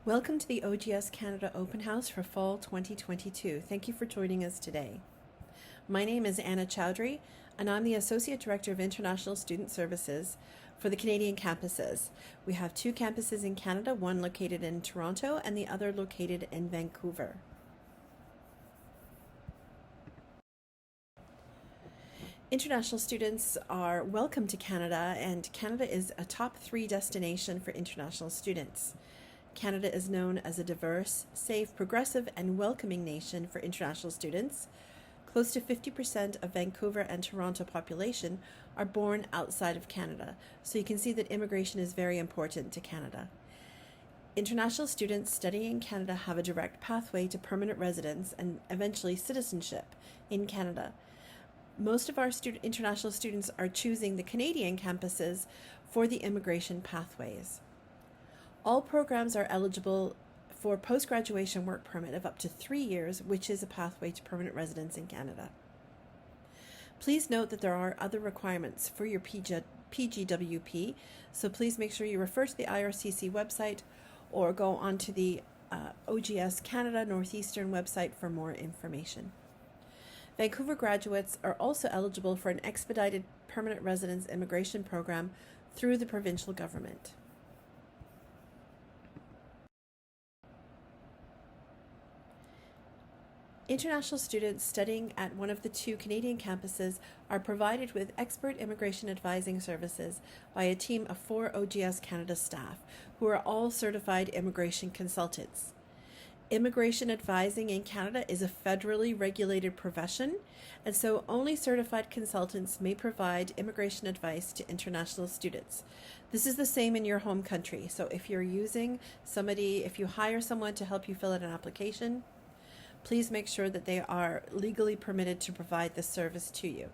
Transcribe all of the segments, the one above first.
Welcome to the OGS Canada Open House for Fall 2022. Thank you for joining us today. My name is Anna Chowdhury, and I'm the Associate Director of International Student Services for the Canadian campuses. We have two campuses in Canada, one located in Toronto and the other located in Vancouver. International students are welcome to Canada, and Canada is a top 3 destination for international students. Canada is known as a diverse, safe, progressive, and welcoming nation for international students. Close to 50% of Vancouver and Toronto population are born outside of Canada, so you can see that immigration is very important to Canada. International students studying in Canada have a direct pathway to permanent residence and eventually citizenship in Canada. Most of our international students are choosing the Canadian campuses for the immigration pathways. All programs are eligible for post-graduation work permit of up to 3 years, which is a pathway to permanent residence in Canada. Please note that there are other requirements for your PGWP, so please make sure you refer to the IRCC website or go onto the OGS Canada Northeastern website for more information. Vancouver graduates are also eligible for an expedited permanent residence immigration program through the provincial government. International students studying at one of the 2 Canadian campuses are provided with expert immigration advising services by a team of 4 OGS Canada staff who are all certified immigration consultants. Immigration advising in Canada is a federally regulated profession, and so only certified consultants may provide immigration advice to international students. This is the same in your home country, so if you hire someone to help you fill out an application, please make sure that they are legally permitted to provide this service to you.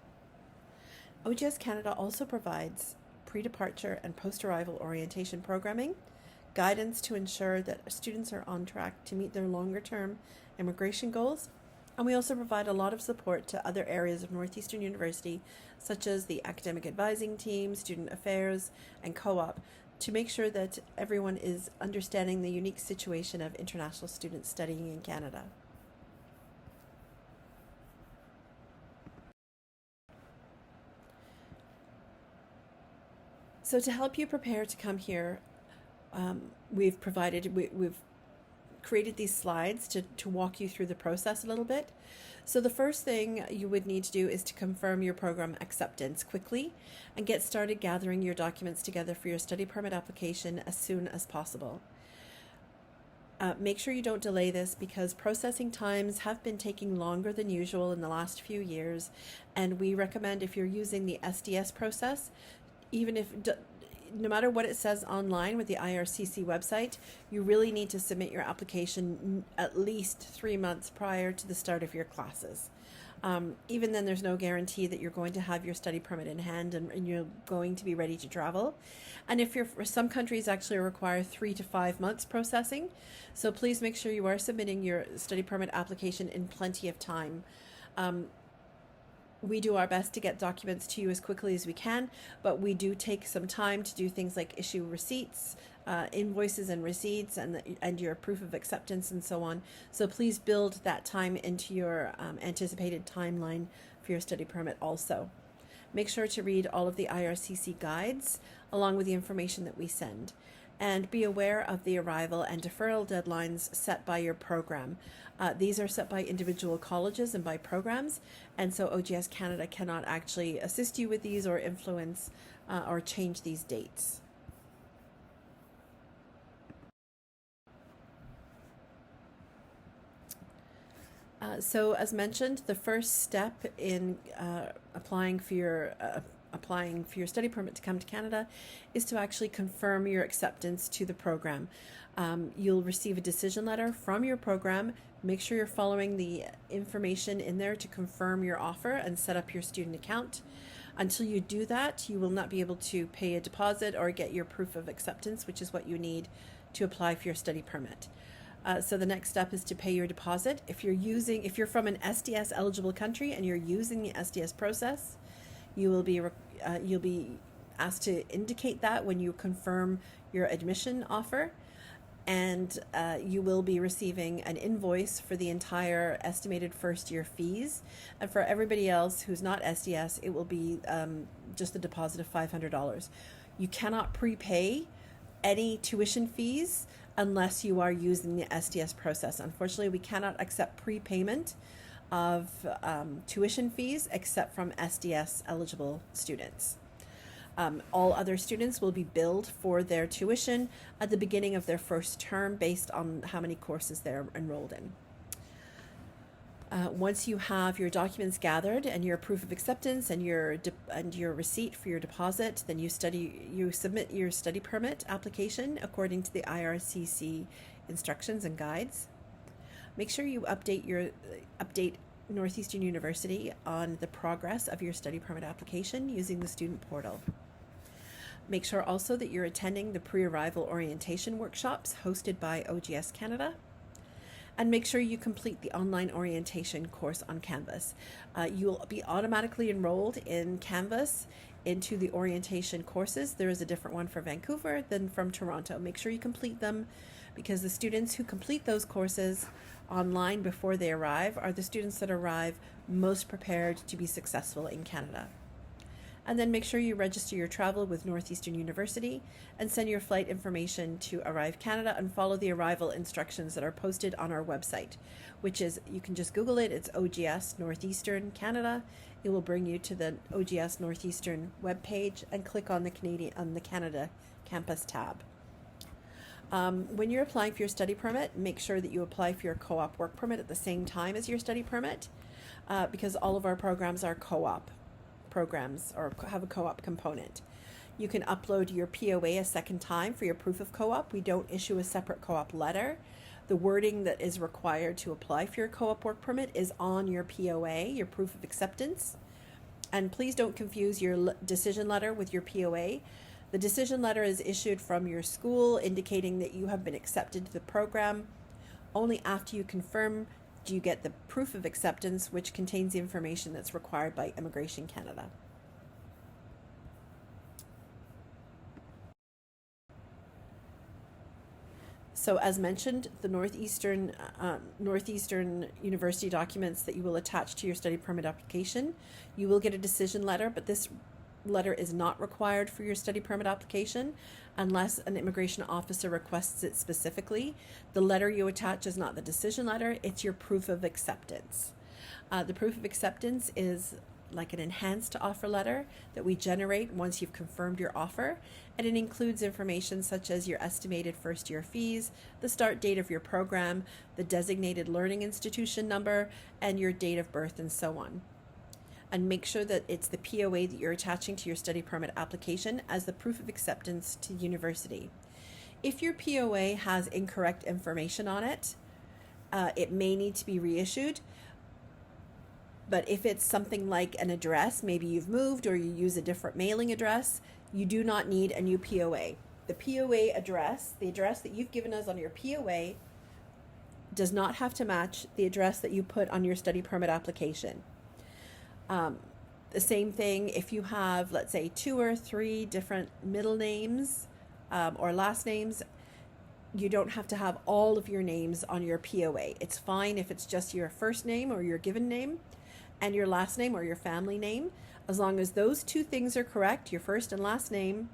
OGS Canada also provides pre-departure and post-arrival orientation programming, guidance to ensure that students are on track to meet their longer-term immigration goals, and we also provide a lot of support to other areas of Northeastern University, such as the academic advising team, student affairs, and co-op, to make sure that everyone is understanding the unique situation of international students studying in Canada. So to help you prepare to come here, we've created these slides to walk you through the process a little bit. So the first thing you would need to do is to confirm your program acceptance quickly and get started gathering your documents together for your study permit application as soon as possible. Make sure you don't delay this because processing times have been taking longer than usual in the last few years, and we recommend, if you're using the SDS process, no matter what it says online with the IRCC website, you really need to submit your application at least 3 months prior to the start of your classes. Even then, there's no guarantee that you're going to have your study permit in hand and you're going to be ready to travel. And some countries actually require 3 to 5 months processing, so please make sure you are submitting your study permit application in plenty of time. We do our best to get documents to you as quickly as we can, but we do take some time to do things like issue receipts, invoices and receipts, and your proof of acceptance and so on. So please build that time into your anticipated timeline for your study permit also. Make sure to read all of the IRCC guides along with the information that we send. And be aware of the arrival and deferral deadlines set by your program. These are set by individual colleges and by programs, and so OGS Canada cannot actually assist you with these or influence or change these dates. So as mentioned, the first step in applying for your study permit to come to Canada is to actually confirm your acceptance to the program. You'll receive a decision letter from your program. Make sure you're following the information in there to confirm your offer and set up your student account. Until you do that, you will not be able to pay a deposit or get your proof of acceptance, which is what you need to apply for your study permit. So the next step is to pay your deposit. If you're from an SDS eligible country and you're using the SDS process, you'll be asked to indicate that when you confirm your admission offer. and you will be receiving an invoice for the entire estimated first year fees. And for everybody else who's not SDS, it will be just a deposit of $500. You cannot prepay any tuition fees unless you are using the SDS process. Unfortunately, we cannot accept prepayment of tuition fees except from SDS eligible students. All other students will be billed for their tuition at the beginning of their first term based on how many courses they're enrolled in. Once you have your documents gathered and your proof of acceptance and your receipt for your deposit, then you submit your study permit application according to the IRCC instructions and guides. Make sure you update Northeastern University on the progress of your study permit application using the student portal. Make sure also that you're attending the pre-arrival orientation workshops hosted by OGS Canada. And make sure you complete the online orientation course on Canvas. You'll be automatically enrolled in Canvas into the orientation courses. There is a different one for Vancouver than from Toronto. Make sure you complete them, because the students who complete those courses online before they arrive are the students that arrive most prepared to be successful in Canada. And then make sure you register your travel with Northeastern University and send your flight information to Arrive Canada and follow the arrival instructions that are posted on our website, which is, you can just Google it, it's OGS Northeastern Canada. It will bring you to the OGS Northeastern webpage and click on the Canada Campus tab. When you're applying for your study permit, make sure that you apply for your co-op work permit at the same time as your study permit, because all of our programs are co-op programs or have a co-op component. You can upload your POA a second time for your proof of co-op. We don't issue a separate co-op letter. The wording that is required to apply for your co-op work permit is on your POA, your proof of acceptance. And please don't confuse your decision letter with your POA. The decision letter is issued from your school indicating that you have been accepted to the program. Only after you confirm do you get the proof of acceptance, which contains the information that's required by Immigration Canada. So as mentioned, the Northeastern University documents that you will attach to your study permit application, you will get a decision letter, but this letter is not required for your study permit application unless an immigration officer requests it specifically. The letter you attach is not the decision letter, it's your proof of acceptance. The proof of acceptance is like an enhanced offer letter that we generate once you've confirmed your offer, and it includes information such as your estimated first year fees, the start date of your program, the designated learning institution number, and your date of birth, and so on. And make sure that it's the POA that you're attaching to your study permit application as the proof of acceptance to university. If your POA has incorrect information on it, it may need to be reissued. But if it's something like an address, maybe you've moved or you use a different mailing address, you do not need a new POA. The POA address, the address that you've given us on your POA, does not have to match the address that you put on your study permit application. The same thing if you have, let's say, 2 or 3 different middle names or last names, you don't have to have all of your names on your POA. It's fine if it's just your first name or your given name and your last name or your family name. As long as those 2 things are correct, your first and last name,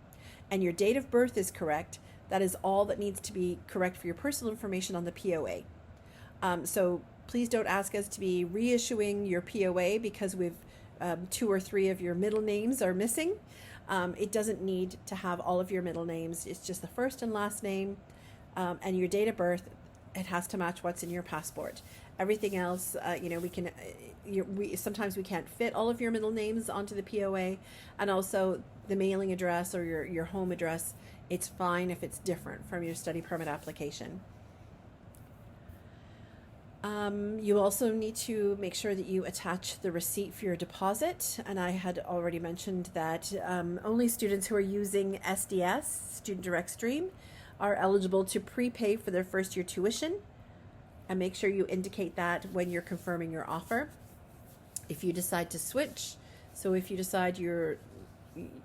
and your date of birth is correct, that is all that needs to be correct for your personal information on the POA. So please don't ask us to be reissuing your POA because we've 2 or 3 of your middle names are missing. It doesn't need to have all of your middle names. It's just the first and last name and your date of birth. It has to match what's in your passport. Everything else, sometimes we can't fit all of your middle names onto the POA, and also the mailing address or your home address. It's fine if it's different from your study permit application. You also need to make sure that you attach the receipt for your deposit, and I had already mentioned that only students who are using SDS, Student Direct Stream, are eligible to prepay for their first year tuition, and make sure you indicate that when you're confirming your offer. If you decide to switch, so if you decide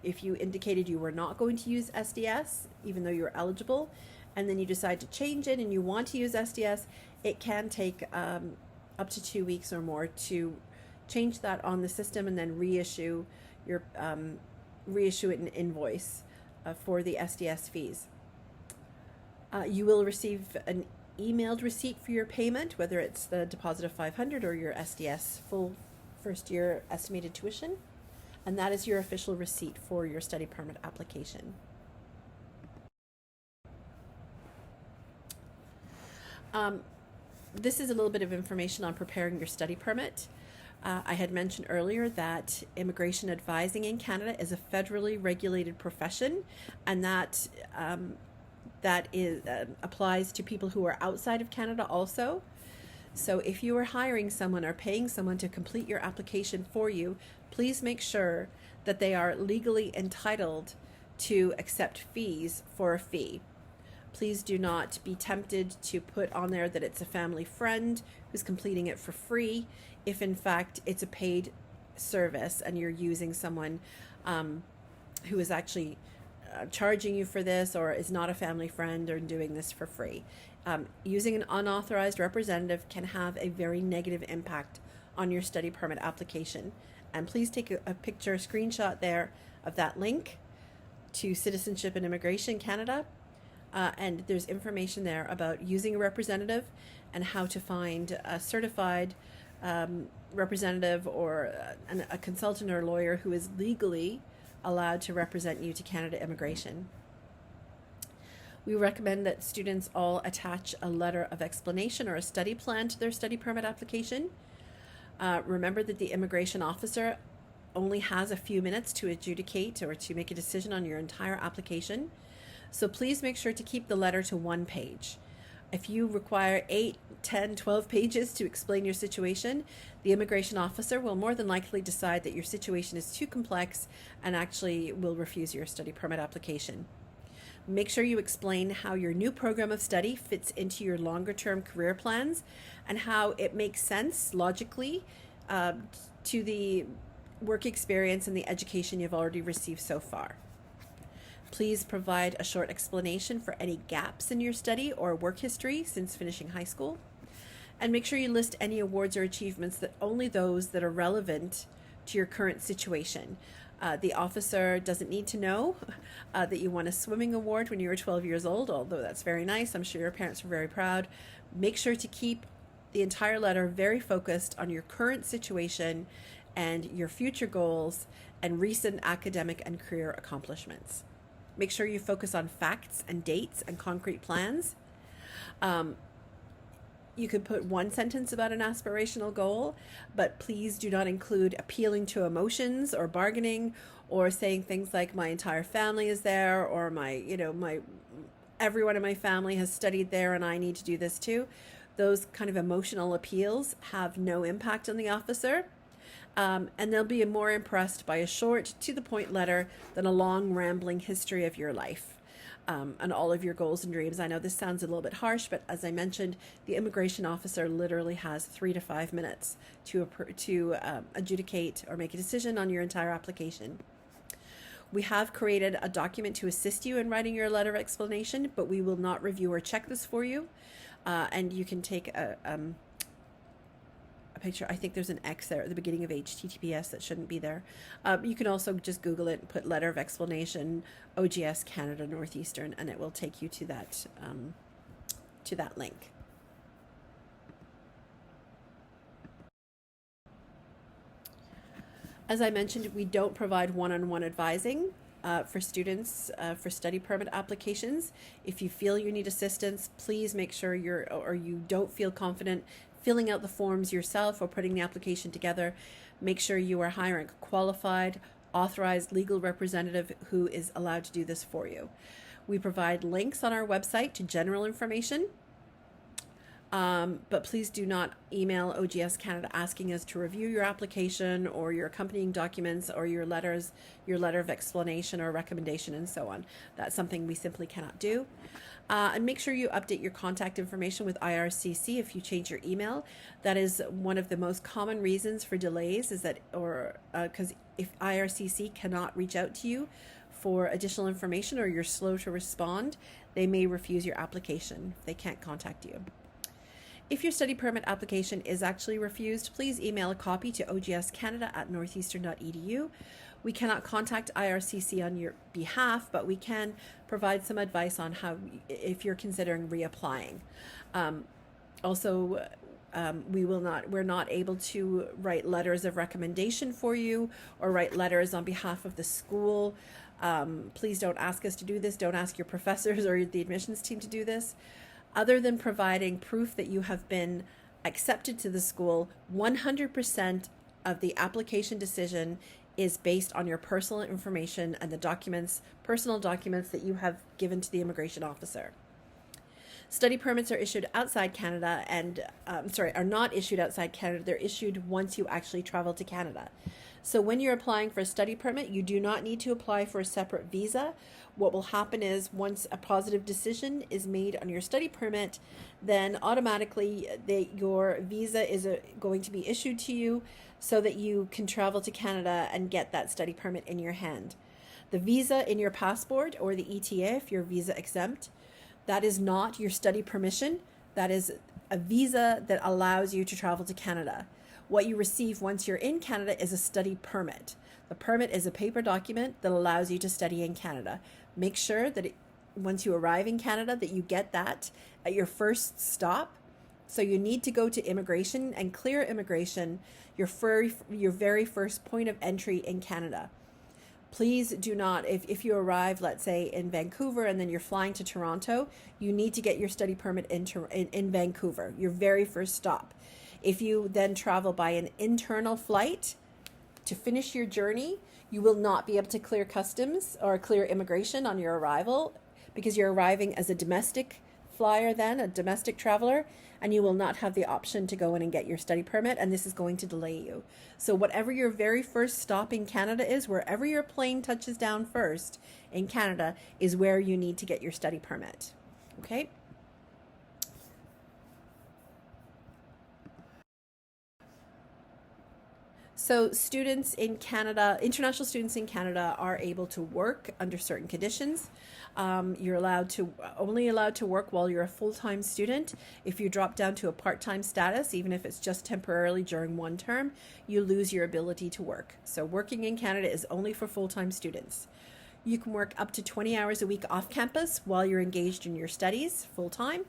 if you indicated you were not going to use SDS, even though you're eligible, and then you decide to change it and you want to use SDS, it can take up to 2 weeks or more to change that on the system and then reissue your reissue it an invoice for the SDS fees. You will receive an emailed receipt for your payment, whether it's the deposit of $500 or your SDS full first year estimated tuition, and that is your official receipt for your study permit application. This is a little bit of information on preparing your study permit. I had mentioned earlier that immigration advising in Canada is a federally regulated profession, and that applies to people who are outside of Canada also. So if you are hiring someone or paying someone to complete your application for you, please make sure that they are legally entitled to accept fees for a fee. Please do not be tempted to put on there that it's a family friend who's completing it for free if in fact it's a paid service and you're using someone who is actually charging you for this or is not a family friend or doing this for free. Using an unauthorized representative can have a very negative impact on your study permit application. And please take a picture, a screenshot there of that link to Citizenship and Immigration Canada. And there's information there about using a representative and how to find a certified representative or a consultant or lawyer who is legally allowed to represent you to Canada Immigration. We recommend that students all attach a letter of explanation or a study plan to their study permit application. Remember that the immigration officer only has a few minutes to adjudicate or to make a decision on your entire application. So please make sure to keep the letter to 1 page. If you require 8, 10, 12 pages to explain your situation, the immigration officer will more than likely decide that your situation is too complex and actually will refuse your study permit application. Make sure you explain how your new program of study fits into your longer-term career plans and how it makes sense logically to the work experience and the education you've already received so far. Please provide a short explanation for any gaps in your study or work history since finishing high school. And make sure you list any awards or achievements, that only those that are relevant to your current situation. The officer doesn't need to know that you won a swimming award when you were 12 years old, although that's very nice. I'm sure your parents were very proud. Make sure to keep the entire letter very focused on your current situation and your future goals and recent academic and career accomplishments. Make sure you focus on facts and dates and concrete plans. You could put one sentence about an aspirational goal, but please do not include appealing to emotions or bargaining or saying things like my entire family is there or everyone in my family has studied there and I need to do this too. Those kind of emotional appeals have no impact on the officer. And they'll be more impressed by a short, to-the-point letter than a long, rambling history of your life and all of your goals and dreams. I know this sounds a little bit harsh, but as I mentioned, the immigration officer literally has 3 to 5 minutes to adjudicate or make a decision on your entire application. We have created a document to assist you in writing your letter of explanation, but we will not review or check this for you. And you can take a picture. I think there's an X there at the beginning of HTTPS that shouldn't be there. You can also just Google it and put letter of explanation OGS Canada Northeastern, and it will take you to that link. As I mentioned, we don't provide one-on-one advising for students for study permit applications. If you feel you need assistance, please make sure you don't feel confident filling out the forms yourself or putting the application together. Make sure you are hiring a qualified, authorized legal representative who is allowed to do this for you. We provide links on our website to general information, but please do not email OGS Canada asking us to review your application or your accompanying documents or your letter of explanation or recommendation and so on. That's something we simply cannot do. And make sure you update your contact information with IRCC if you change your email. That is one of the most common reasons for delays, is that because if IRCC cannot reach out to you for additional information or you're slow to respond, they may refuse your application if they can't contact you. If your study permit application is actually refused, please email a copy to ogscanada@northeastern.edu. We cannot contact IRCC on your behalf, but we can provide some advice on how, if you're considering reapplying. We're not able to write letters of recommendation for you or write letters on behalf of the school. Please don't ask us to do this. Don't ask your professors or the admissions team to do this. Other than providing proof that you have been accepted to the school, 100% of the application decision is based on your personal information and the personal documents that you have given to the immigration officer. Study permits are issued outside Canada are not issued outside Canada. They're issued once you actually travel to Canada. So when you're applying for a study permit, you do not need to apply for a separate visa. What will happen is once a positive decision is made on your study permit, then automatically your visa is going to be issued to you so that you can travel to Canada and get that study permit in your hand. The visa in your passport or the ETA, if you're visa exempt, that is not your study permission. That is a visa that allows you to travel to Canada. What you receive once you're in Canada is a study permit. The permit is a paper document that allows you to study in Canada. Make sure that once you arrive in Canada that you get that at your first stop. So you need to go to immigration and clear immigration, your very first point of entry in Canada. Please do not, if you arrive, let's say, in Vancouver and then you're flying to Toronto, you need to get your study permit in Vancouver, your very first stop. If you then travel by an internal flight to finish your journey, you will not be able to clear customs or clear immigration on your arrival because you're arriving as a domestic flyer then, a domestic traveler, and you will not have the option to go in and get your study permit, and this is going to delay you. So whatever your very first stop in Canada is, wherever your plane touches down first in Canada is where you need to get your study permit. Okay? So students in Canada, international students in Canada are able to work under certain conditions. You're only allowed to work while you're a full-time student. If you drop down to a part-time status, even if it's just temporarily during one term, you lose your ability to work. So working in Canada is only for full-time students. You can work up to 20 hours a week off campus while you're engaged in your studies full-time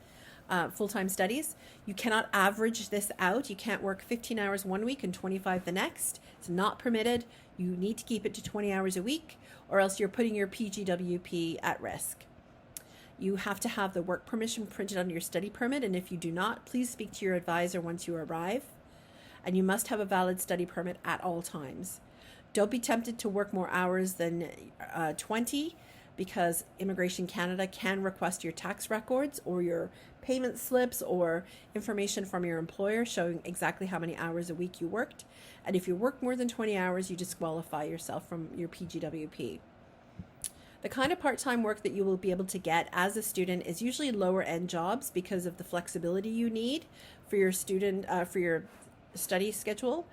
studies. You cannot average this out. You can't work 15 hours one week and 25 the next. It's not permitted. You need to keep it to 20 hours a week or else you're putting your PGWP at risk. You have to have the work permission printed on your study permit, and if you do not, please speak to your advisor once you arrive. And you must have a valid study permit at all times. Don't be tempted to work more hours than 20 because Immigration Canada can request your tax records or your payment slips or information from your employer showing exactly how many hours a week you worked. And if you work more than 20 hours, you disqualify yourself from your PGWP. The kind of part-time work that you will be able to get as a student is usually lower-end jobs because of the flexibility you need for your study schedule.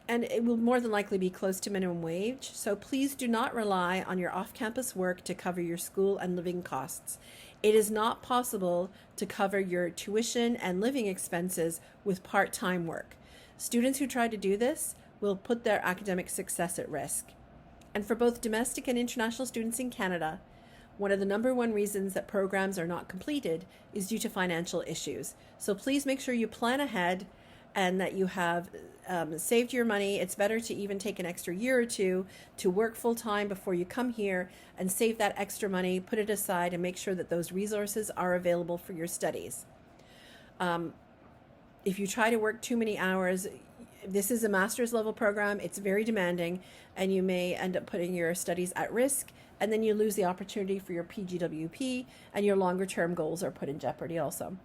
And it will more than likely be close to minimum wage. So please do not rely on your off-campus work to cover your school and living costs. It is not possible to cover your tuition and living expenses with part-time work. Students who try to do this will put their academic success at risk. And for both domestic and international students in Canada, one of the number one reasons that programs are not completed is due to financial issues. So please make sure you plan ahead and that you have saved your money. It's better to even take an extra year or two to work full-time before you come here and save that extra money, put it aside, and make sure that those resources are available for your studies. If you try to work too many hours, this is a master's level program. It's very demanding, and you may end up putting your studies at risk, and then you lose the opportunity for your PGWP, and your longer term goals are put in jeopardy also.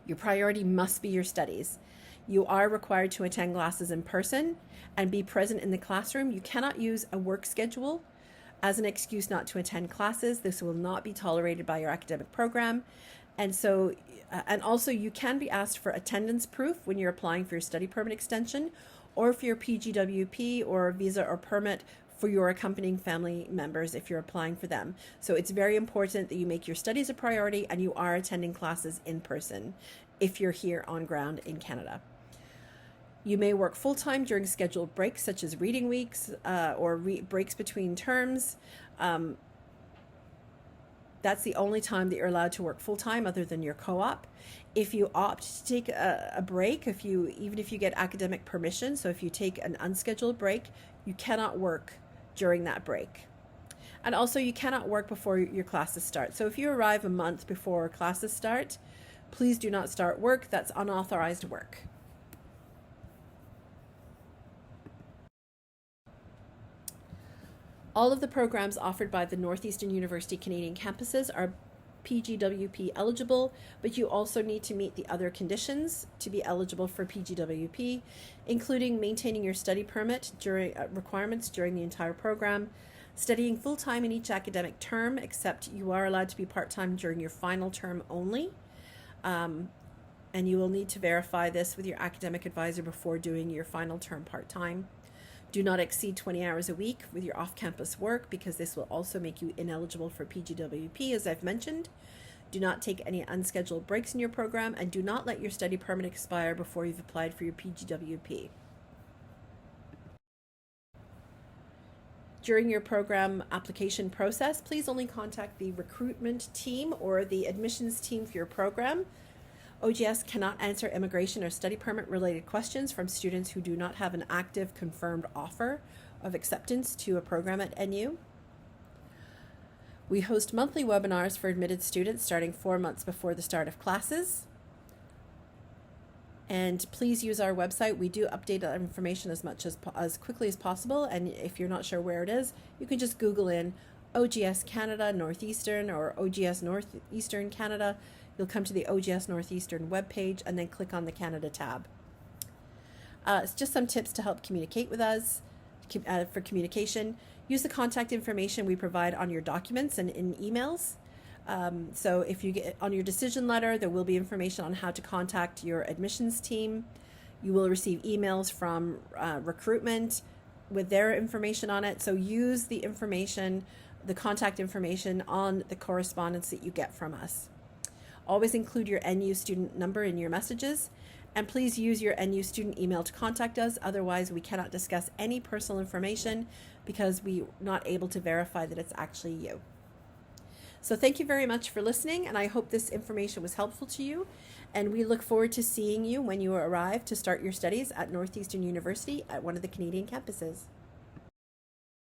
Your priority must be your studies. You are required to attend classes in person and be present in the classroom. You cannot use a work schedule as an excuse not to attend classes. This will not be tolerated by your academic program. And also you can be asked for attendance proof when you're applying for your study permit extension or for your PGWP or visa or permit for your accompanying family members if you're applying for them. So it's very important that you make your studies a priority and you are attending classes in person if you're here on ground in Canada. You may work full-time during scheduled breaks such as reading weeks or breaks between terms. That's the only time that you're allowed to work full-time other than your co-op. If you opt to take a break, even if you get academic permission, so if you take an unscheduled break, you cannot work during that break. And also you cannot work before your classes start. So if you arrive a month before classes start, please do not start work. That's unauthorized work. All of the programs offered by the Northeastern University Canadian campuses are PGWP eligible, but you also need to meet the other conditions to be eligible for PGWP, including maintaining your study permit requirements during the entire program, studying full-time in each academic term, except you are allowed to be part-time during your final term only, and you will need to verify this with your academic advisor before doing your final term part-time. Do not exceed 20 hours a week with your off-campus work because this will also make you ineligible for PGWP, as I've mentioned. Do not take any unscheduled breaks in your program, and do not let your study permit expire before you've applied for your PGWP. During your program application process, please only contact the recruitment team or the admissions team for your program. OGS cannot answer immigration or study permit related questions from students who do not have an active confirmed offer of acceptance to a program at NU. We host monthly webinars for admitted students starting 4 months before the start of classes. And please use our website. We do update that information as quickly as possible. And if you're not sure where it is, you can just Google in OGS Canada Northeastern or OGS Northeastern Canada. You'll come to the OGS Northeastern webpage and then click on the Canada tab. It's just some tips to help communicate with us. For communication, use the contact information we provide on your documents and in emails. So if you get on your decision letter, there will be information on how to contact your admissions team. You will receive emails from recruitment with their information on it. So use the information, the contact information on the correspondence that you get from us. Always include your NU student number in your messages, and please use your NU student email to contact us. Otherwise, we cannot discuss any personal information because we're not able to verify that it's actually you. So thank you very much for listening, and I hope this information was helpful to you. And we look forward to seeing you when you arrive to start your studies at Northeastern University at one of the Canadian campuses.